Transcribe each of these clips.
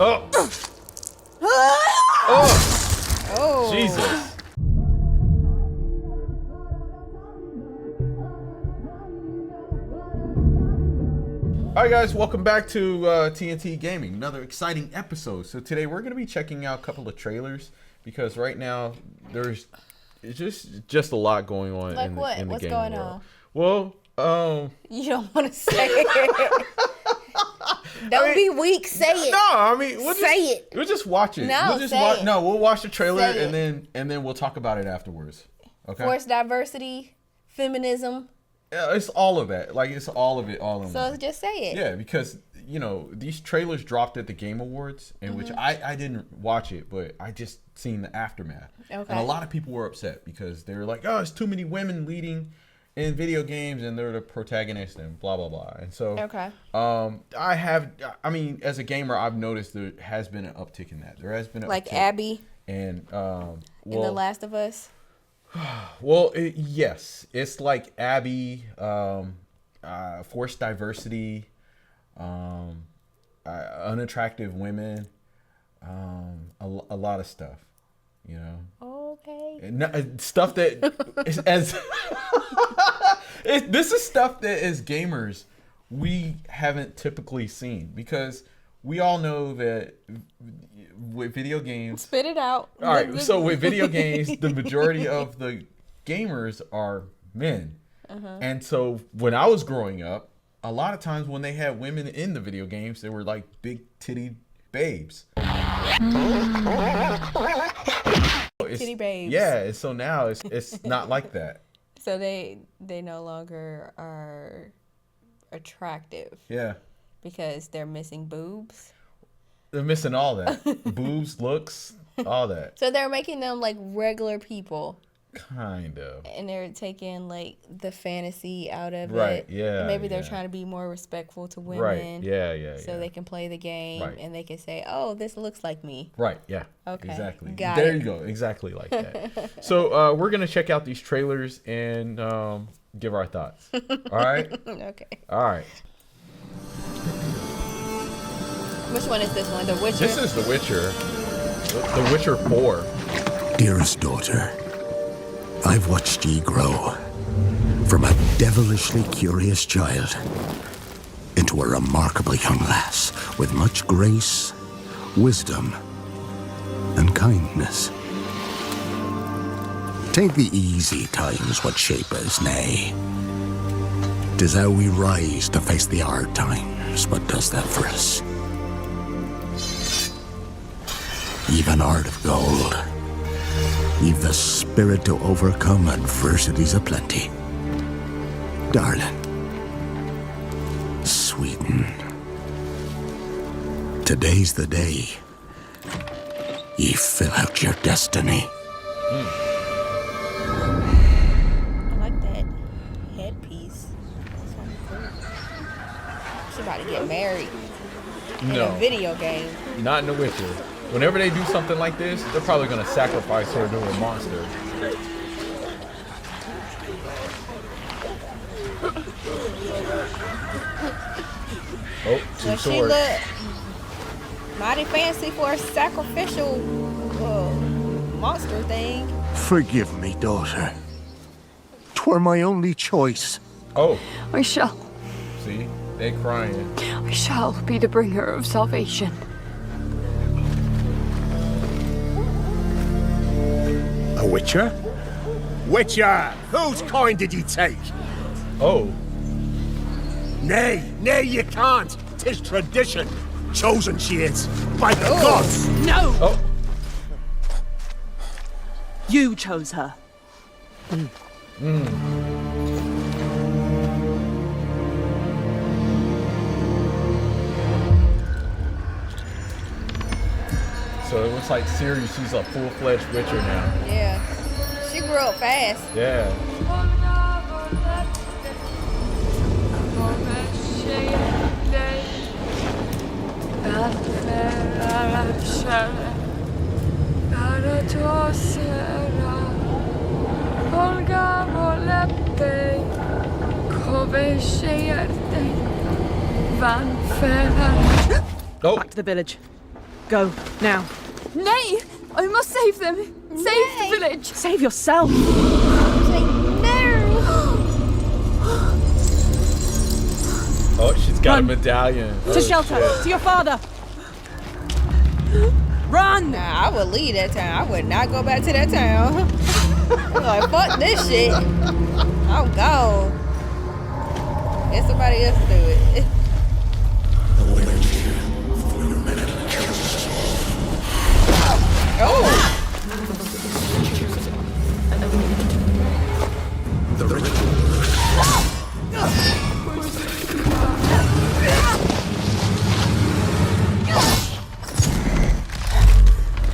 Oh. Oh. Oh. Jesus. Alright guys, welcome back to TNT Gaming, another exciting episode. So today we're going to be checking out a couple of trailers because right now there's just a lot going on like in the, what? in the What's gaming going world. on? Well, you don't want to say it. Don't be weak. Say it. No, I mean we'll just watch it. No, we'll watch the trailer say and then we'll talk about it afterwards. Okay. Forced diversity, feminism. Yeah, it's all of that. Like it's all of it, all in So one. just say it. Yeah, because you know these trailers dropped at the Game Awards, in which I didn't watch it, but I just seen the aftermath. Okay. And a lot of people were upset because they were like, "Oh, it's too many women leading in video games, and they're the protagonists and blah blah blah." And so, Okay. I mean, as a gamer, I've noticed there has been an uptick in that. There has been an Like uptick. Abby And in The Last of Us. well, yes, it's like Abby, forced diversity, unattractive women, a lot of stuff, you know. Okay. And stuff that is as this is stuff that as gamers we haven't typically seen because we all know that with video games. Spit it out. All right, so with video games, the majority of the gamers are men. And so when I was growing up, a lot of times when they had women in the video games, they were like big titty babes. Titty babes. Yeah, and so now it's not like that. So they no longer are attractive Yeah. because they're missing boobs. They're missing all that. Boobs, looks, all that. So they're making them like regular people. Kind of. And they're taking like the fantasy out of Right, it. yeah, And maybe they're yeah. trying to be more respectful to women. Right, yeah. So they can play the game Right. and they can say, "Oh, this looks like me." Right, yeah. Okay, Exactly. got There it. you go. Exactly like that. So we're going to check out these trailers and give our thoughts. All right? Okay. All right. Which one is this one? The Witcher? This is The Witcher. The Witcher 4. Dearest daughter, I've watched ye grow from a devilishly curious child into a remarkable young lass with much grace, wisdom, and kindness. Take the easy times what shape us, nay. 'Tis how we rise to face the hard times what does that for us. Even heart of gold. You've the spirit to overcome adversities aplenty. Darling. Sweeten. Today's the day. Ye fill out your destiny. I like that headpiece. That's kind of cool. She's about to get married in a video game. Not in The Witcher. Whenever they do something like this, they're probably going to sacrifice her to a monster. Oh, two Well, she swords. look mighty fancy for a sacrificial monster thing. Forgive me, daughter. 'Twere my only choice. Oh, I shall see? They crying. be the bringer of salvation. A witcher? Witcher! Whose coin did ye take? Oh, Nay, you can't. 'Tis tradition. Chosen she is, by the gods. No! oh. You chose her. So it looks like Ciri, she's a full-fledged Witcher now. Yeah. She grew up fast. Yeah. Oh, Back to the village. Go, now. Nay! I must save them! Save the village! Save yourself! Say no! Oh, she's got Run. a medallion. To shelter! To your father! Run! Nah, I would leave that town. I would not go back to that town. I'm like, fuck this shit. I'm gone. Get somebody else to do it. Oh!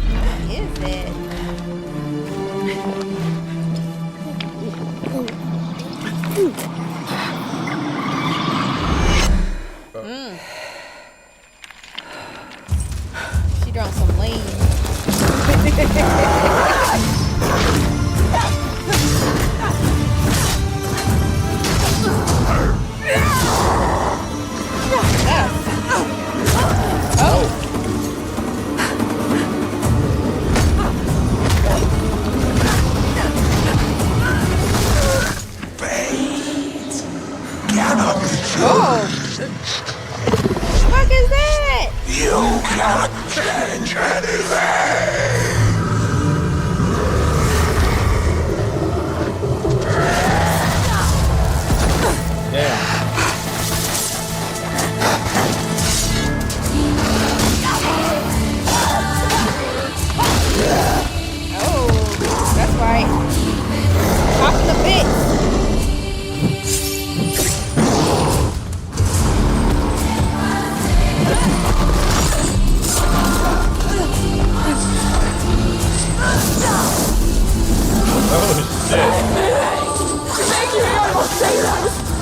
What is that? She drunk some lean. Oh! What is that? You cannot change anything! Damn. Oh, that's right. Popping the bits. Oh, shit.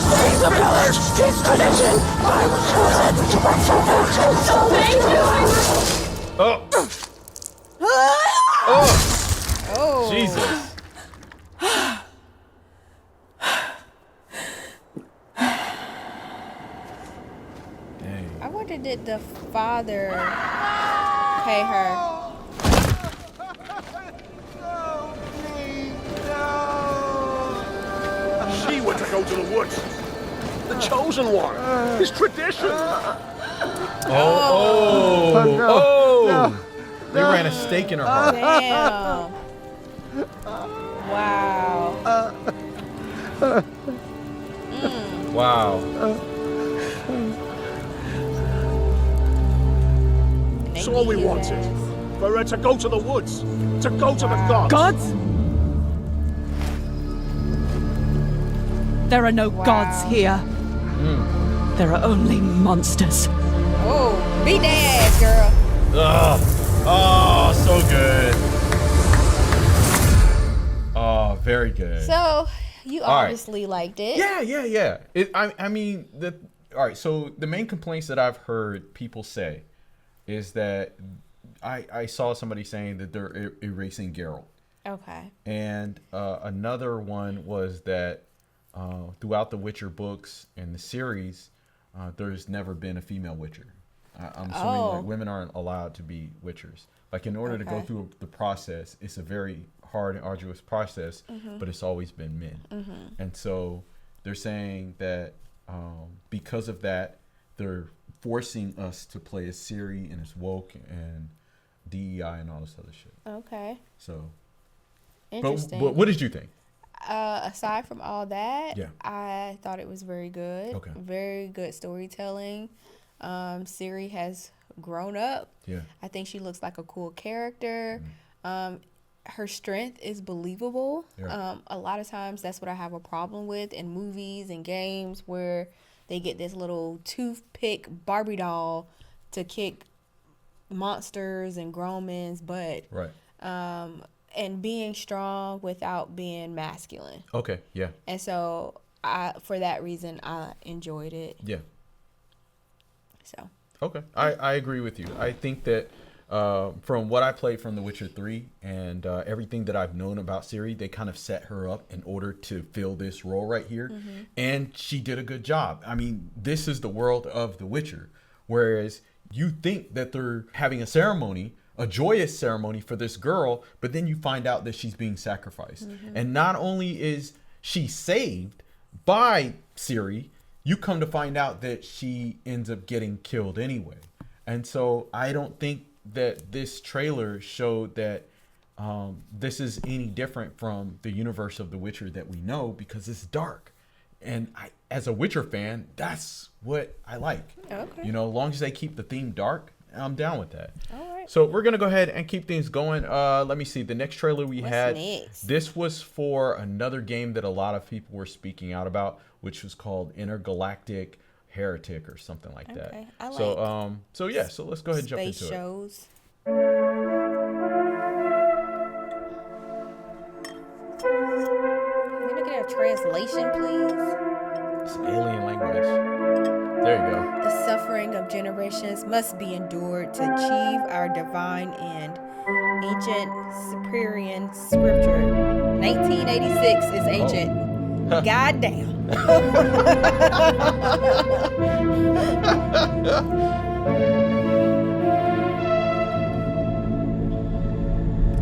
Save the village! It's tradition! I was chosen to bring salvation! Oh. Oh. Oh. Jesus. Dang. I wonder, did the father pay her? She went to go to the woods. The chosen one. His tradition. Oh. They ran a stake in her heart. Damn. Wow. Wow. That's all we wanted. For her to go to the woods. To go to the gods. Gods? There are no gods here. There are only monsters. Oh, beat that ass, girl. Ugh. Oh, so good. Oh, very good. So, you All right. obviously liked it. Yeah. I mean, all right. So the main complaints that I've heard people say is that I saw somebody saying that they're erasing Geralt, Okay. and another one was that throughout the Witcher books and the series, there's never been a female Witcher. I'm assuming like women aren't allowed to be Witchers. Like in order to go through the process, it's a very hard and arduous process, but it's always been men. And so they're saying that because of that, they're forcing us to play as Ciri and as woke and DEI and all this other shit. Okay. So, Interesting. but what did you think? Aside from all that, Yeah. I thought it was very good. Okay. Very good storytelling. Ciri has grown up. Yeah. I think she looks like a cool character. Her strength is believable. Yeah. A lot of times that's what I have a problem with in movies and games where they get this little toothpick Barbie doll to kick monsters and grown men's butt. Right. And being strong without being masculine. Okay. Yeah. And so for that reason, I enjoyed it. Yeah. So. Okay. I agree with you. I think that from what I played from The Witcher 3 and everything that I've known about Ciri, they kind of set her up in order to fill this role right here. And she did a good job. I mean, this is the world of The Witcher. Whereas you think that they're having a ceremony, a joyous ceremony for this girl, but then you find out that she's being sacrificed. And not only is she saved by Ciri, you come to find out that she ends up getting killed anyway. And so I don't think that this trailer showed that this is any different from the universe of The Witcher that we know, because it's dark. And I, as a Witcher fan, that's what I like. Okay. You know, as long as they keep the theme dark, I'm down with that. All right. So we're going to go ahead and keep things going. Let me see. The next trailer we had, next? this was for another game that a lot of people were speaking out about, which was called Intergalactic Heretic or something like that. Okay, I So yeah, so let's go ahead and jump Space into it. shows. Can we get a translation, please? It's alien language. There you go. The suffering of generations must be endured to achieve our divine end. Ancient Sumerian scripture. 1986 is ancient. Goddamn.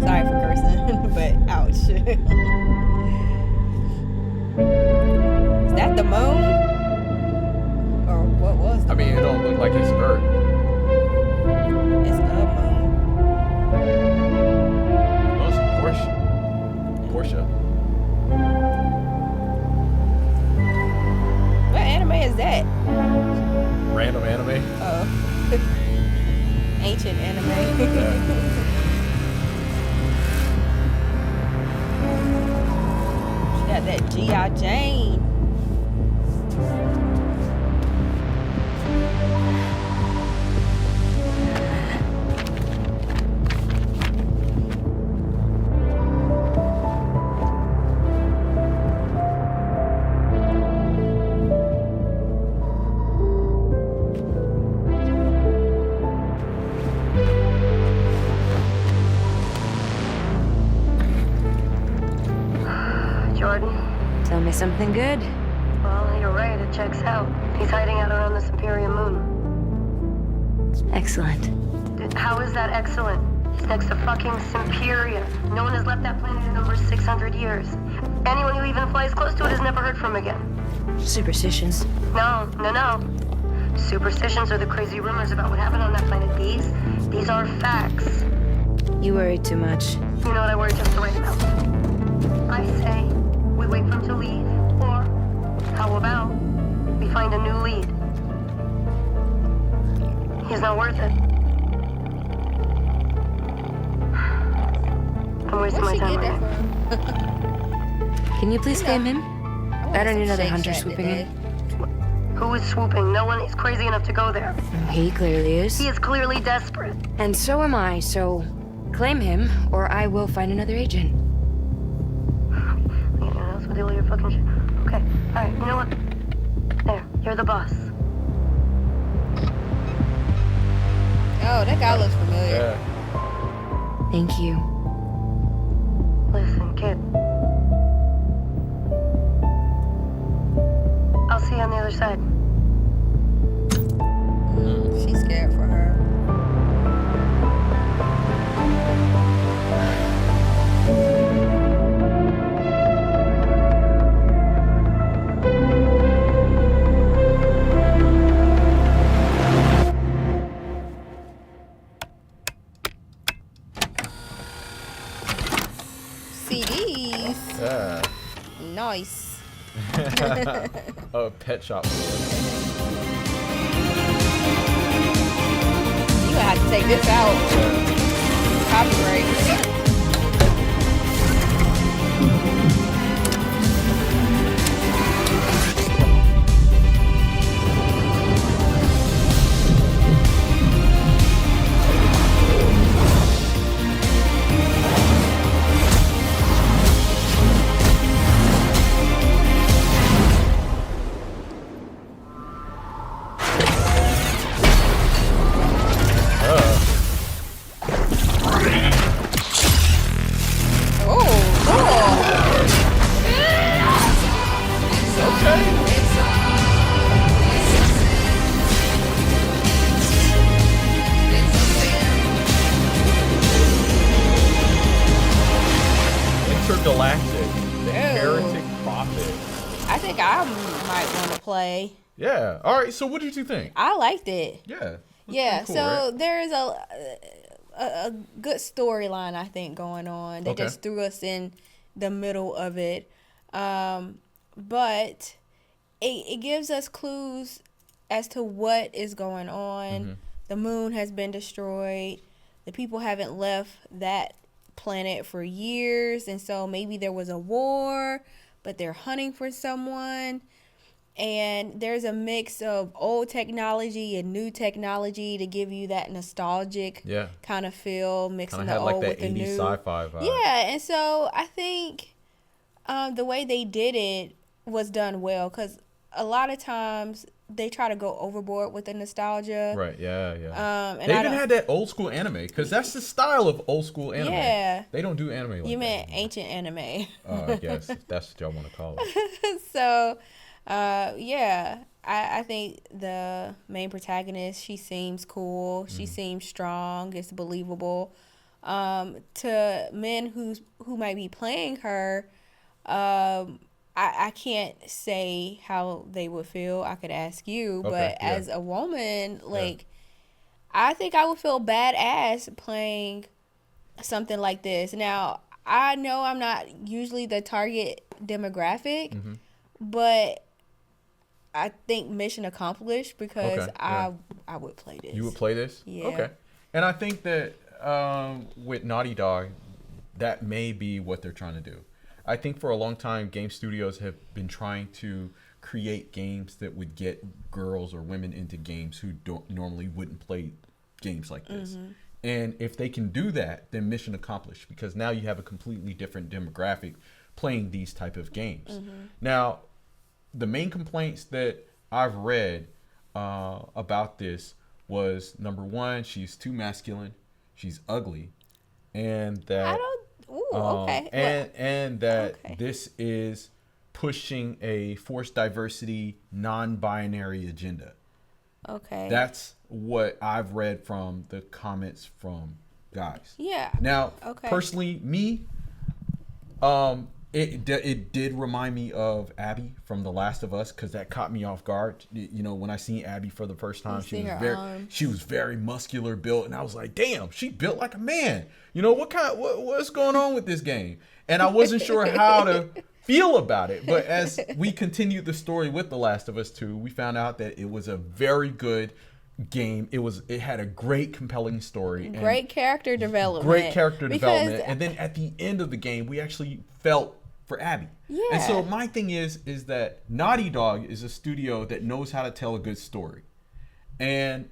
Sorry for cursing, but ouch. Is that the moon? Or what was the I mean, it don't look like it's Earth. It's a moon. Oh, it's Porsche. Porsche. What anime is that? Random anime. Oh. Ancient anime. Yeah. She got that G.I. Jane. Jordan? Tell me something good. Well, you're right, it checks out. He's hiding out around this Imperium moon. Excellent. How is that excellent? He's next to fucking Simperia. No one has left that planet in over 600 years. Anyone who even flies close to it is never heard from again. Superstitions. No. Superstitions are the crazy rumors about what happened on that planet. These are facts. You worry too much. You know what I worry just right about? I say we wait for him to leave, or how about we find a new lead? He's not worth it. I'm wasting my Where'd she time get right that now. from? Can you please claim him? I don't need another Shake hunter Shack swooping today. in. Who is swooping? No one is crazy enough to go there. He clearly is. He is clearly desperate. And so am I, so claim him, or I will find another agent. Anyone else with all your fucking shit? Okay, alright, you know what? There, you're the boss. Oh, that guy looks familiar. Yeah. Thank you. Listen, kid. I'll see you on the other side. She's scared for her. CDs. Yeah. Nice. Oh, pet shop. You gonna have to take this out. Copyright. Oh, cool. Intergalactic, the Heretic Prophet. I think I might want to play. Yeah. All right. So what did you think? I liked it. Yeah. Yeah. Cool, So right? there's a good storyline, I think, going on. They just threw us in the middle of it. But it gives us clues as to what is going on. The moon has been destroyed. The people haven't left that planet for years, and so maybe there was a war, but they're hunting for someone. And there's a mix of old technology and new technology to give you that nostalgic kind of feel, mixing the old with the new. Sci-fi vibe. Yeah, and so I think the way they did it was done well, because a lot of times they try to go overboard with the nostalgia. Right, yeah. And they even had that old school anime, because that's the style of old school anime. Yeah. They don't do anime like that. You meant ancient anime. I guess that's what y'all want to call it. So, I think the main protagonist, she seems cool. She seems strong. It's believable. To men who might be playing her, I can't say how they would feel. I could ask you, but as a woman, like, I think I would feel badass playing something like this. Now, I know I'm not usually the target demographic, but I think mission accomplished, because I would play this. You would play this? Yeah. Okay. And I think that with Naughty Dog, that may be what they're trying to do. I think for a long time, game studios have been trying to create games that would get girls or women into games who normally wouldn't play games like this. And if they can do that, then mission accomplished, because now you have a completely different demographic playing these type of games. Now, the main complaints that I've read about this was, number one, she's too masculine, she's ugly, and that and that this is pushing a forced diversity, non-binary agenda. Okay. That's what I've read from the comments from guys. Yeah. Now, personally, me, it did remind me of Abby from The Last of Us, because that caught me off guard. You know, when I seen Abby for the first time, she was very muscular built, and I was like, damn, she built like a man. You know, what's going on with this game? And I wasn't sure how to feel about it. But as we continued the story with The Last of Us 2, we found out that it was a very good game. It had a great, compelling story, great character development. And then at the end of the game, we actually felt for Abby. Yeah. And so my thing is that Naughty Dog is a studio that knows how to tell a good story. And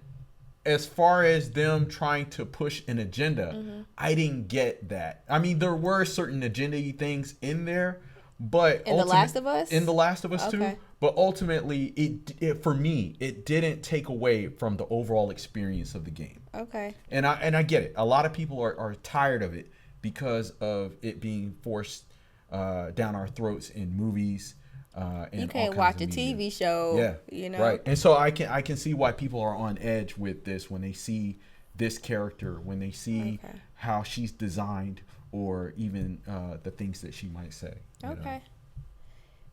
as far as them trying to push an agenda, I didn't get that. I mean, there were certain agenda-y things in there, but in The Last of Us 2, but ultimately it for me, it didn't take away from the overall experience of the game. Okay. And I get it. A lot of people are tired of it because of it being forced down our throats in movies. And you can't watch a TV show. You know. Right. And so I can see why people are on edge with this when they see this character, when they see how she's designed, or even the things that she might say. You know?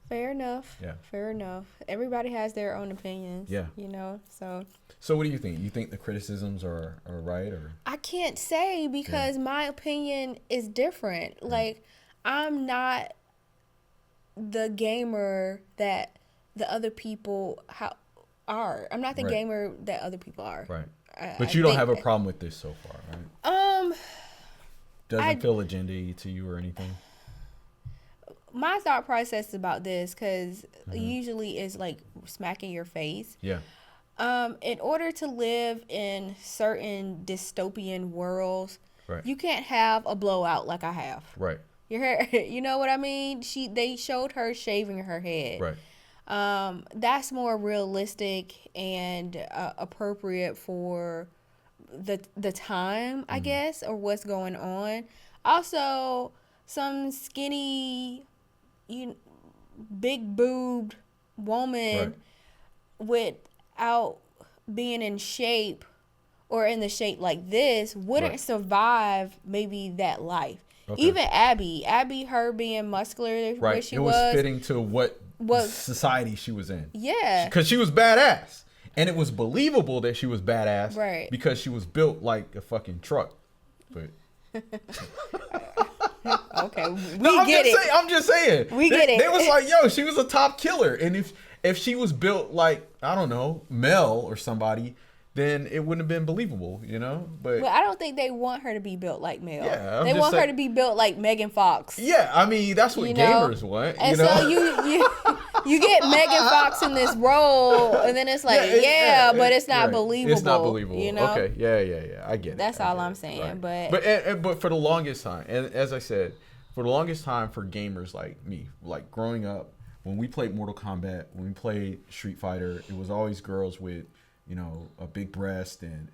Fair enough. Yeah. Fair enough. Everybody has their own opinions. Yeah. You know. So what do you think? You think the criticisms are right, or? I can't say, because my opinion is different. Like, I'm not the gamer that the other people are. I'm not the gamer that other people are. Right. But you don't have a problem with this so far, right? Doesn't feel agenda-y to you or anything? My thought process about this, because usually it's like smacking your face. Yeah. In order to live in certain dystopian worlds, you can't have a blowout like I have. Right. You know what I mean? They showed her shaving her head. Right. That's more realistic and appropriate for the time, I guess, or what's going on. Also, some skinny, big boobed woman without being in shape or in the shape like this wouldn't survive maybe that life. Okay. Even Abby, her being muscular where she was fitting to what society she was in. Yeah. Because she was badass. And it was believable that she was badass. Right. Because she was built like a fucking truck. But okay, I'm just saying. We get it. They was like, yo, she was a top killer. And if she was built like, I don't know, Mel or somebody, then it wouldn't have been believable, you know? But I don't think they want her to be built like Mel. Yeah, they want her to be built like Megan Fox. Yeah, I mean, that's what gamers want. And you know? so you get Megan Fox in this role, and then it's like, but it's not believable. It's not believable. You know? Okay, yeah. I get it. That's all I'm saying. Right. But for the longest time, and as I said, for the longest time for gamers like me, like growing up, when we played Mortal Kombat, when we played Street Fighter, it was always girls with, you know, a big breast and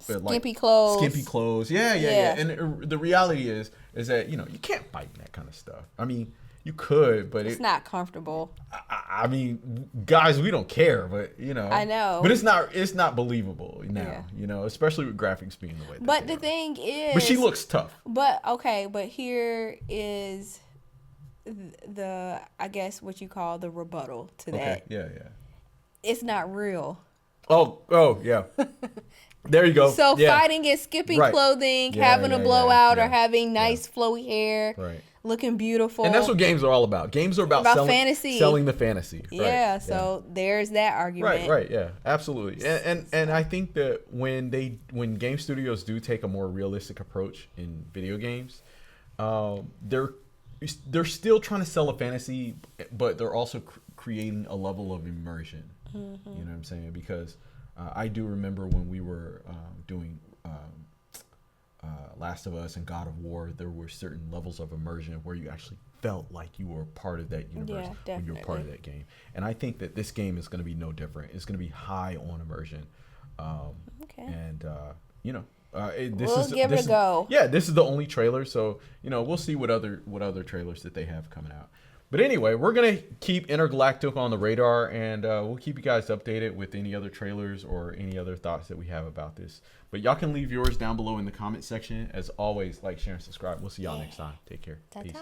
skimpy clothes. Yeah. And the reality is that, you know, you can't fight in that kind of stuff. I mean, you could, but it's not comfortable. I mean, guys, we don't care, but you know, I know, but it's not believable now. You know, especially with graphics being the way. But the thing is, but she looks tough. But here is the I guess what you call the rebuttal to that. Yeah. It's not real. Oh, yeah. There you go. So fighting is skipping clothing, having a blowout, or having nice flowy hair, looking beautiful. And that's what games are all about. Games are about fantasy. Selling the fantasy. Yeah. So there's that argument. Right. Yeah. Absolutely. And I think that when game studios do take a more realistic approach in video games, they're still trying to sell a fantasy, but they're also creating a level of immersion. Mm-hmm. You know what I'm saying? Because I do remember when we were doing Last of Us and God of War, there were certain levels of immersion where you actually felt like you were part of that universe when you were part of that game. And I think that this game is going to be no different. It's going to be high on immersion. And you know, we'll give it a go. Yeah, this is the only trailer, so you know, we'll see what other trailers that they have coming out. But anyway, we're gonna keep Intergalactic on the radar, and we'll keep you guys updated with any other trailers or any other thoughts that we have about this. But y'all can leave yours down below in the comment section. As always, like, share, and subscribe. We'll see y'all next time. Take care. Ta-ta. Peace.